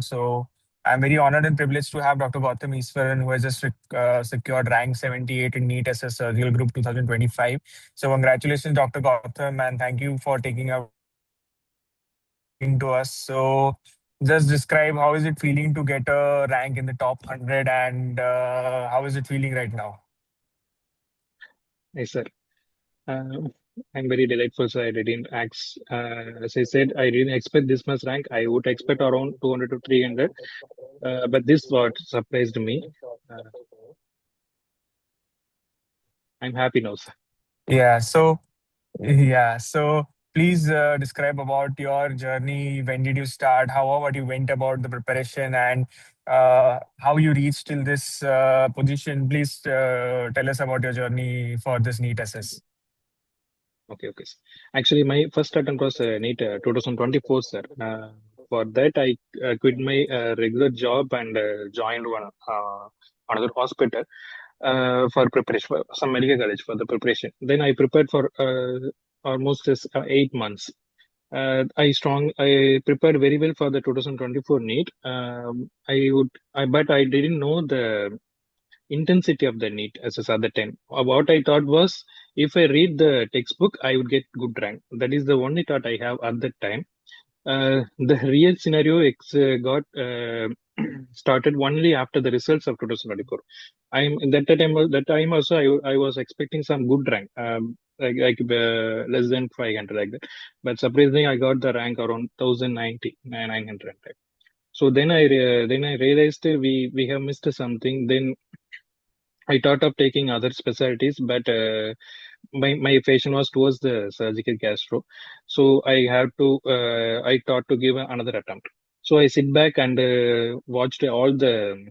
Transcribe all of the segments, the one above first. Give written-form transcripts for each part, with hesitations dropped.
So I'm very honored and privileged to have Dr. Gowtham Eswaran, who has just secured rank 78 in NEET as a Surgical Group 2025. So congratulations, Dr. Gowtham, and thank you for taking up to us. So just describe how is it feeling to get a rank in the top 100, and how is it feeling right now? Yes, sir. Uh, I'm very delightful, sir. I didn't ask, as I said, I didn't expect this much rank. I would expect around 200 to 300, but this what surprised me. Uh, I'm happy now, sir. Yeah. So please describe about your journey. When did you start? How about you went about the preparation and how you reached till this position? Please tell us about your journey for this NEET SS. Okay, okay. Sir. Actually, my first attempt was NEET 2024, sir. For that, I quit my regular job and joined another hospital for preparation, for some medical college for the preparation. Then I prepared for almost 8 months. I prepared very well for the 2024 NEET. But I didn't know the intensity of the NEET as a other time. What I thought was, if I read the textbook, I would get good rank. That is the only thought I have at that time. The real scenario got started only after the results of 2024. I'm that time also I was expecting some good rank, less than 500 like that. But surprisingly, I got the rank around 1090, 900. So then I realized we have missed something. Then I thought of taking other specialties, but my passion was towards the surgical gastro. So I thought to give another attempt. So I sit back and watched all the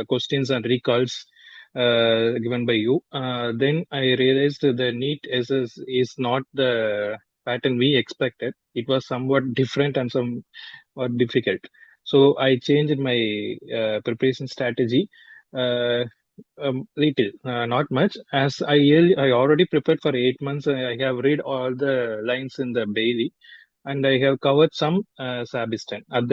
questions and recalls given by you. Then I realized that the NEET is not the pattern we expected. It was somewhat different and somewhat difficult. So I changed my preparation strategy. Uh, Little, not much. As I already prepared for 8 months. I have read all the lines in the Bailey, and I have covered some Sabistan at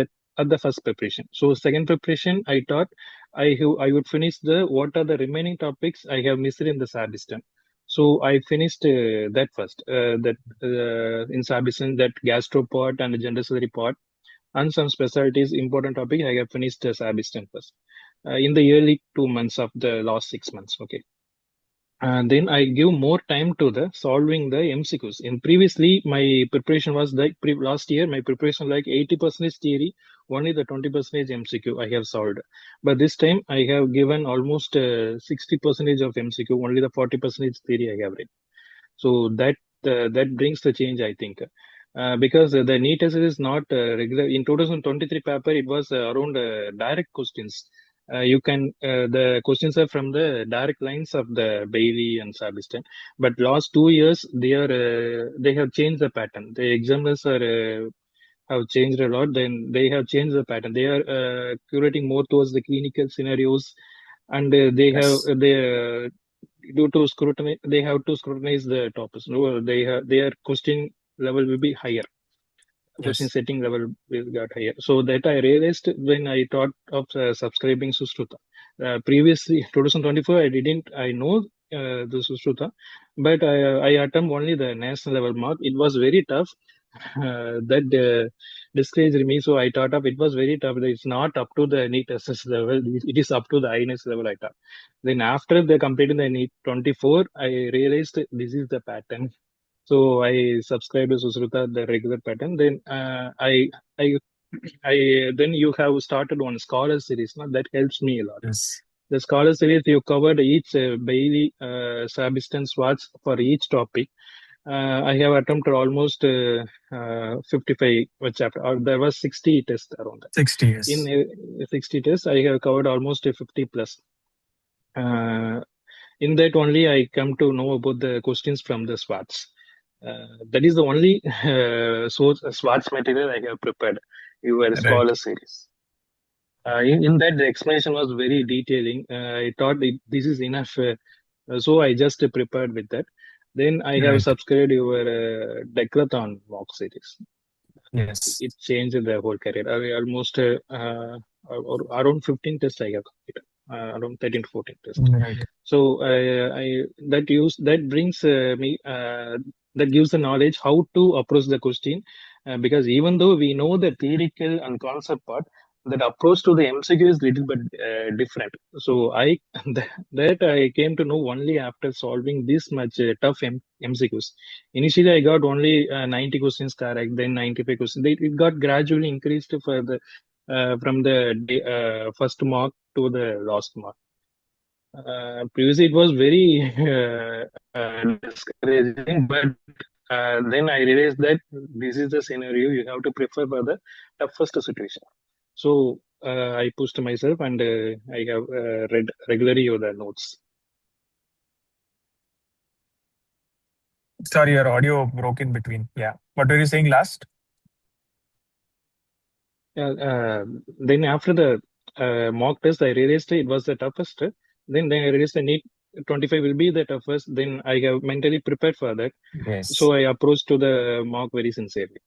the first preparation. So second preparation, I thought I would finish the what are the remaining topics I have missed in the Sabistan. So I finished that first. That in Sabistan, that gastropod and the general surgery pod and some specialties important topic I have finished the Sabistan first in the early 2 months of the last 6 months. Okay. And then I give more time to the solving the MCQs. In previously, my preparation was like last year, my preparation like 80% theory, only the 20% MCQ I have solved. But this time I have given almost 60% of MCQ, only the 40% theory I have read. So that brings the change, I think. Because the NEET test is not regular. In 2023 paper, it was around direct questions. The questions are from the direct lines of the Bailey and Sabistan. But last 2 years, they have changed the pattern. The examiners have changed a lot. Then they have changed the pattern. They are curating more towards the clinical scenarios, and Yes. due to scrutiny, they have to scrutinize the topics. No, their question level will be higher. Question Yes. setting level will get higher. So that I realized when I thought of subscribing Sushruta. Previously, 2024, I know the Sushruta, but I attempt only the national level mark. It was very tough. That discouraged me. So I thought of it was very tough. It's not up to the NEET SS level. It is up to the INS level. I thought. Then after the completing the NEET 24, I realized this is the pattern. So I subscribed to Sushruta, the regular pattern. Then I, then you have started one scholar series. Now that helps me a lot. Yes. The scholar series you covered each Bailey, Sabiston, Swartz for each topic. I have attempted almost 55 chapter. Or there was 60 tests around that. 60 In years. 60 tests, I have covered almost 50 plus. In that only I come to know about the questions from the Swartz. That is the only source Swartz material I have prepared. You were a Right. scholar series. In that, the explanation was very detailing. I thought this is enough, so I just prepared with that. Then I have Right. subscribed your Declathon mock series. Yes. it changed the whole career. Almost or around 15 tests I have completed, around 13 to 14 tests. Right. So I that brings me that gives the knowledge how to approach the question, because even though we know the theoretical and concept part, that approach to the MCQ is little bit different. So I that I came to know only after solving this much tough MCQs. Initially, I got only 90 questions correct, then 95 questions. It got gradually increased for the from the first mark to the last mark. Previously, it was very discouraging, but then I realized that this is the scenario you have to prefer for the toughest situation. So I pushed myself and I have read regularly the notes. Sorry, your audio broke in between. Yeah. What were you saying last? Then after the mock test, I realized it was the toughest. Then I realized the NEET 25 will be the toughest. Then I have mentally prepared for that. So Yes. I approached to the mock very sincerely.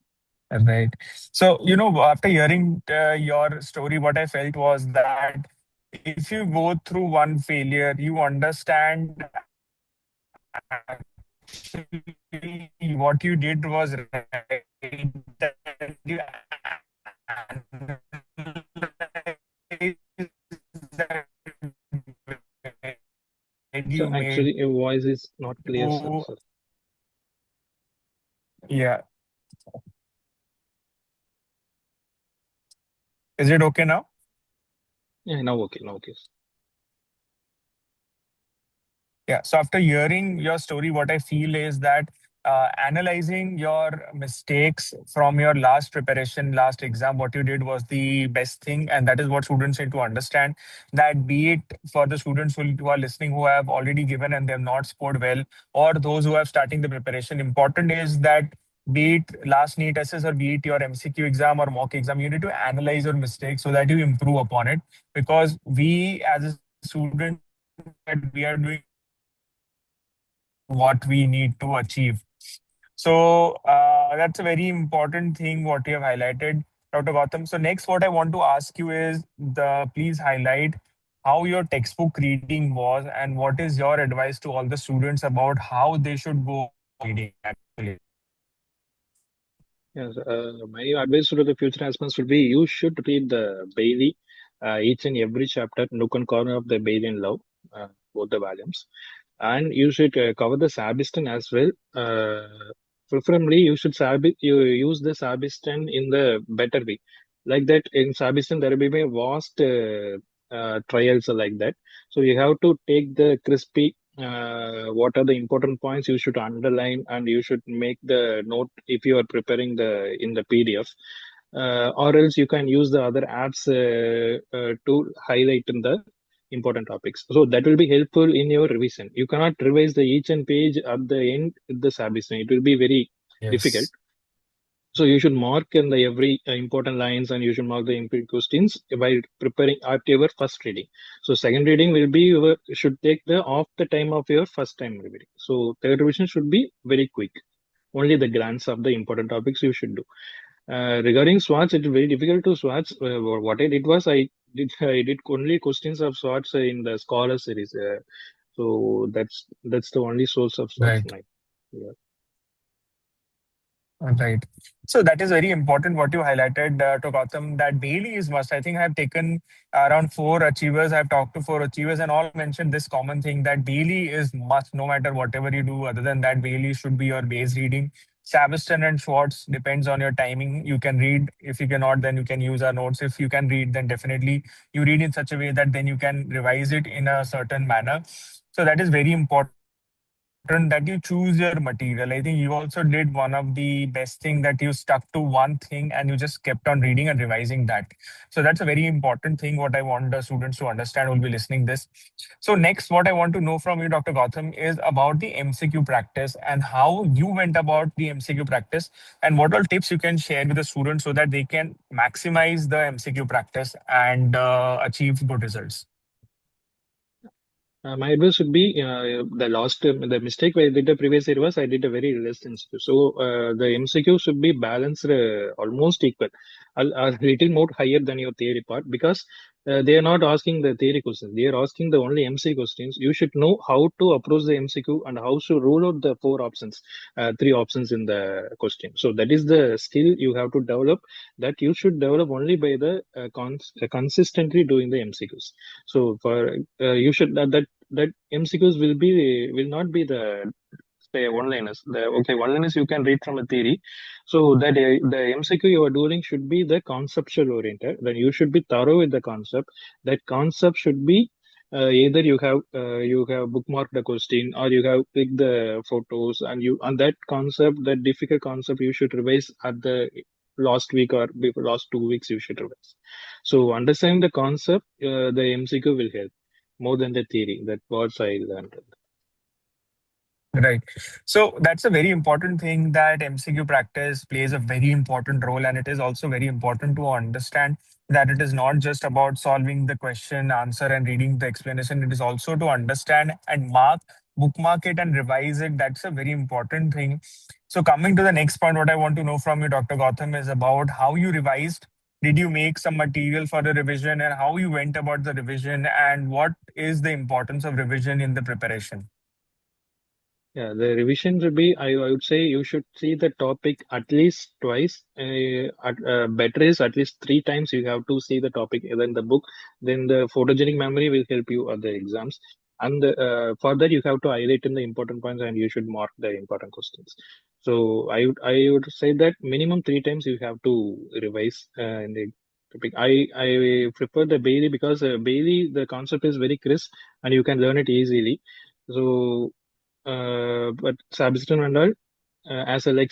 Right. So, after hearing your story, what I felt was that if you go through one failure, you understand actually what you did was right. That you analyze that So you made actually, your voice is not clear, sir. to, Sir. yeah. Is it okay now? Yeah, now okay, now okay. Yeah. So after hearing your story, what I feel is that analyzing your mistakes from your last preparation, last exam, what you did was the best thing. And that is what students need to understand. That be it for the students who are listening, who have already given and they have not scored well, or those who are starting the preparation, important is that be it last NEET assess or be it your MCQ exam or mock exam, you need to analyze your mistakes so that you improve upon it. Because we as a student, that we are doing what we need to achieve. So that's a very important thing what you have highlighted, Dr. Gautam. So next, what I want to ask you is the please highlight how your textbook reading was and what is your advice to all the students about how they should go reading actually. Yes, my advice to the future aspirants would be you should read the Bailey, each and every chapter, nook and corner of the Bailey and Love, both the volumes. And you should cover the Sabiston as well. Preferably, you should you use the Sabiston in the better way. Like that, in Sabiston, there will be a vast trials like that. So you have to take the crispy. What are the important points you should underline, and you should make the note if you are preparing the in the PDF. Or else you can use the other apps to highlight in the important topics. So that will be helpful in your revision. You cannot revise the each and page at the end with the submission. It will be very difficult. Yes. So you should mark in the every important lines, and you should mark the input questions while preparing after your first reading. So second reading will be your, should take the off the time of your first time reading. So third revision should be very quick. Only the glance of the important topics you should do. Regarding Swats, it's very difficult to Swats. What I did was I did only questions of Swats in the Scholar series. So that's the only source of Swats Right. mine. Yeah. Right. So that is very important what you highlighted, to Gautam, that daily is must. I think I have taken around four achievers. I've talked to four achievers and all mentioned this common thing that daily is must no matter whatever you do. Other than that, daily should be your base reading. Sabiston and Schwartz depends on your timing. You can read. If you cannot, then you can use our notes. If you can read, then definitely you read in such a way that then you can revise it in a certain manner. So that is very important that you choose your material. I think you also did one of the best thing that you stuck to one thing and you just kept on reading and revising that. So that's a very important thing what I want the students to understand who will be listening this. So next, what I want to know from you, Dr. Gautam, is about the MCQ practice and how you went about the MCQ practice and what all tips you can share with the students so that they can maximize the MCQ practice and achieve good results. My advice would be the mistake I did the previous year was I did a very less MCQ. So the MCQ should be balanced almost equal, a little more higher than your theory part because they are not asking the theory questions. They are asking the only MC questions. You should know how to approach the MCQ and how to rule out the four options, three options in the question. So that is the skill you have to develop. That you should develop only by the consistently doing the MCQs. So for you should that MCQs will not be the say one-liners. One-liners you can read from a theory. So that the MCQ you are doing should be the conceptual oriented. Then you should be thorough with the concept. That concept should be either you have bookmarked the question or you have clicked the photos and you on that concept, that difficult concept you should revise at the last week or before last 2 weeks you should revise. So understanding the concept, the MCQ will help more than the theory. That what I learned. Right. So that's a very important thing that MCQ practice plays a very important role. And it is also very important to understand that it is not just about solving the question, answer, and reading the explanation. It is also to understand and bookmark it and revise it. That's a very important thing. So coming to the next point, what I want to know from you, Dr. Gautam, is about how you revised. Did you make some material for the revision and how you went about the revision and what is the importance of revision in the preparation? Yeah, the revision should be, I would say you should see the topic at least twice. Better is at least 3 times you have to see the topic either in the book. Then the photogenic memory will help you at the exams. And for that, you have to highlight in the important points and you should mark the important questions. So I would say that minimum 3 times you have to revise in the topic. I prefer the Bailey because Bailey, the concept is very crisp and you can learn it easily. So but Sabiston and all, as I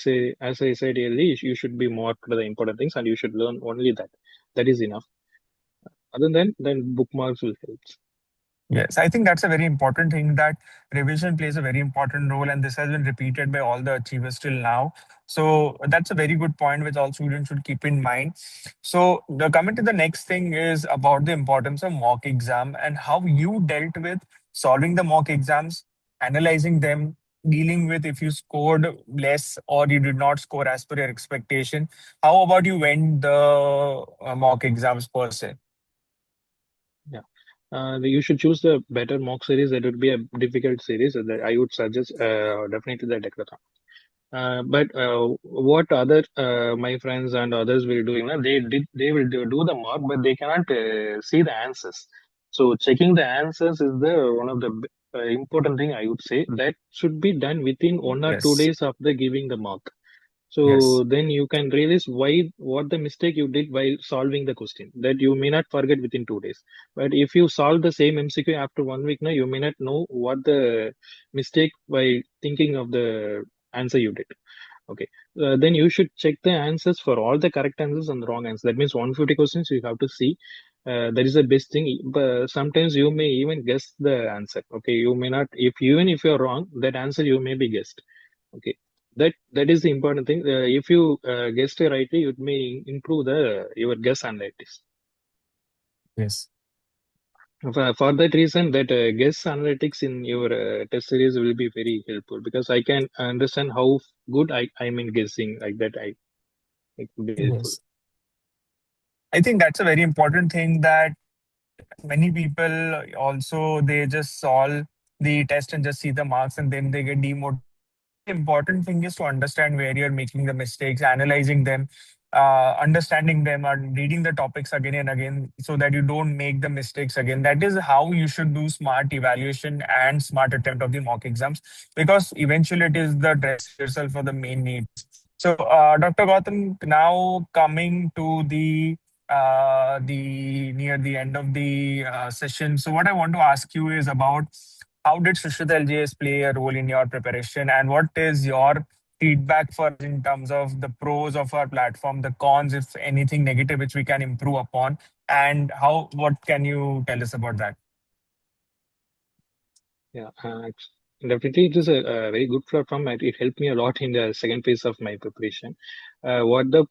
said earlier, you should be more to the important things and you should learn only that. That is enough. Other than then bookmarks will help. Yes, I think that's a very important thing that revision plays a very important role, and this has been repeated by all the achievers till now. So that's a very good point, which all students should keep in mind. So the coming to the next thing is about the importance of mock exam and how you dealt with solving the mock exams, analyzing them, dealing with if you scored less or you did not score as per your expectation. How about you went the mock exams per se? Yeah. You should choose the better mock series. That would be a difficult series. That I would suggest definitely the Decathlon. But what other my friends and others will do, they will do the mock, but they cannot see the answers. So checking the answers is the one of the important thing I would say that should be done within 1 or 2 days Yes, after giving the mock. yes, So then you can realize what the mistake you did while solving the question that you may not forget within 2 days. But if you solve the same MCQ after 1 week, now you may not know what the mistake by thinking of the answer you did. Okay. Then you should check the answers for all the correct answers and the wrong answers. That means 150 questions you have to see. That is the best thing. But sometimes you may even guess the answer. Okay. You may not, if even if you're wrong, that answer you may be guessed. Okay. That is the important thing. If you guessed it rightly, it may improve the your guess analytics. yes. For that reason, that guess analytics in your test series will be very helpful because I can understand how good I'm in guessing like that. It will be helpful. Yes. I think that's a very important thing that many people also they just solve the test and just see the marks and then they get demotivated. The important thing is to understand where you're making the mistakes, analyzing them, understanding them, and reading the topics again and again so that you don't make the mistakes again. That is how you should do smart evaluation and smart attempt of the mock exams because eventually it is the dress yourself for the main needs. So, Dr. Gautam, now coming to the near the end of the session. So, what I want to ask you is about how did Sushruta LJS play a role in your preparation, and what is your feedback for us in terms of the pros of our platform, the cons, if anything negative which we can improve upon, and what can you tell us about that? Yeah. definitely, it is a very good platform. It helped me a lot in the second phase of my preparation. What the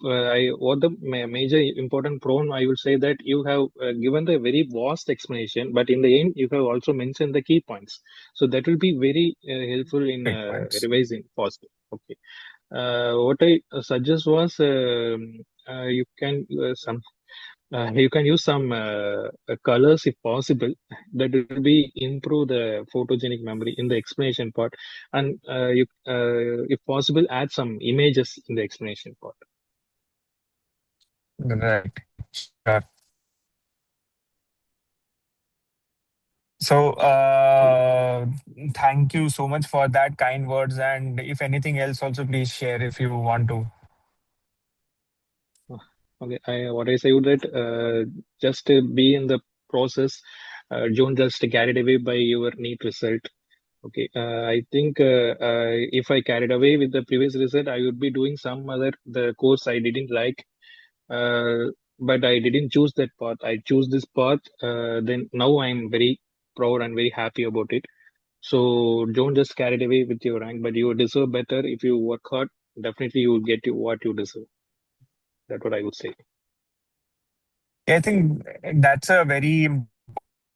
major important pro, I would say that you have given the very vast explanation, but in the end, you have also mentioned the key points. So that will be very helpful in Great points. revising faster. Okay. What I suggest was you can use some colors if possible. That will be improve the photogenic memory in the explanation part, and if possible, add some images in the explanation part. Right. Sure. So, thank you so much for that kind words. And if anything else, also please share if you want to. Okay, what I say would that just be in the process. Don't just carried away by your NEET result. Okay, I think if I carried away with the previous result, I would be doing some other the course I didn't like. Uh, but I didn't choose that path. I choose this path. Then now I'm very proud and very happy about it. So don't just carry it away with your rank, but you deserve better. If you work hard, definitely you will get what you deserve. That's what I would say. I think that's a very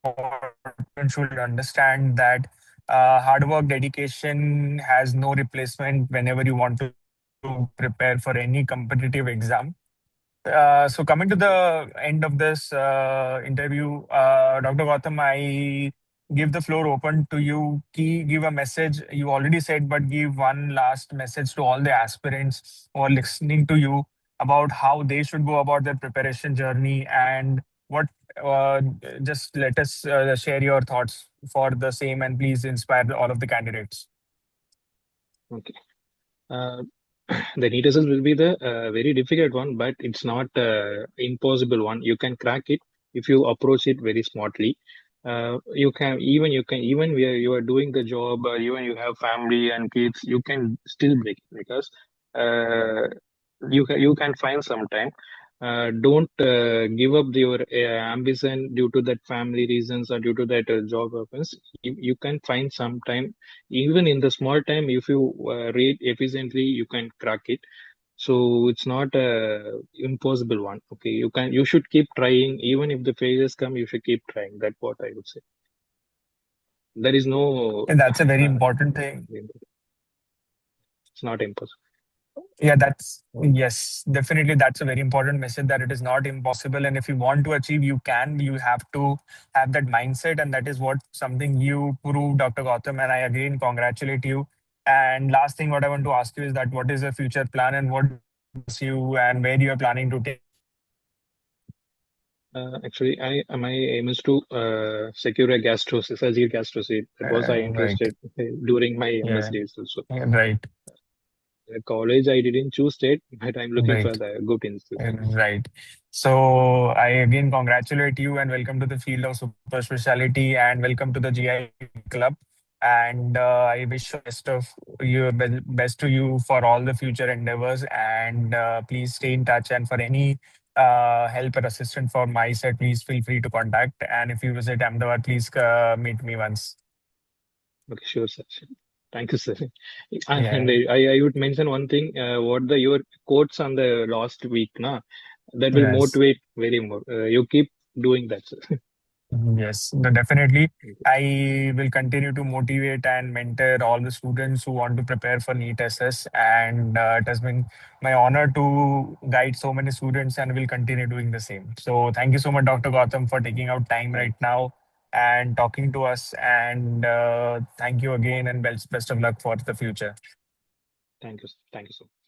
important should understand that hard work, dedication has no replacement whenever you want to prepare for any competitive exam. So coming to the end of this interview, Dr. Gautam, I give the floor open to you. Give a message. You already said, but give one last message to all the aspirants who are listening to you about how they should go about their preparation journey and what. Uh, just let us share your thoughts for the same, and please inspire all of the candidates. Okay. Uh, the NEET assessment will be the very difficult one, but it's not impossible one. You can crack it if you approach it very smartly. You can even where you are doing the job, or even you have family and kids, you can still break it because uh, you can find some time. Don't give up your ambition due to that family reasons or due to that job purpose. You can find some time, even in the small time. If you read efficiently, you can crack it. So it's not a impossible one. Okay, you should keep trying. Even if the failures come, you should keep trying. That's what I would say. There is no And that's a very important thing. it's not impossible. Yeah, that's yes, definitely. That's a very important message that it is not impossible. And if you want to achieve, you can. You have to have that mindset. And that is what something you proved, Dr. Gautam. And I again congratulate you. And last thing, what I want to ask you is that what is the future plan and what is you and where you are planning to take? Actually, my aim is to secure a surgical gastroenterology. That was I Right. interested during my MS Yeah. days also. Right. College, I didn't choose state, but I'm looking for Right. the good institution. Right. So I again congratulate you and welcome to the field of super specialty and welcome to the GI club. And I wish best to you for all the future endeavors. And please stay in touch. And for any help or assistance for my side, please feel free to contact. And if you visit Ahmedabad, please meet me once. Okay, sure, sir. Thank you, sir. And Yeah. I would mention one thing. What the your quotes on the last week, na, that will Yes. motivate very more. You keep doing that, sir. Yes, definitely. Thank you. I will continue to motivate and mentor all the students who want to prepare for NEET SS. And it has been my honor to guide so many students and will continue doing the same. So thank you so much, Dr. Gautam, for taking out time Thank, right now and talking to us. And thank you again and best of luck for the future. thank you, sir. Thank you so much.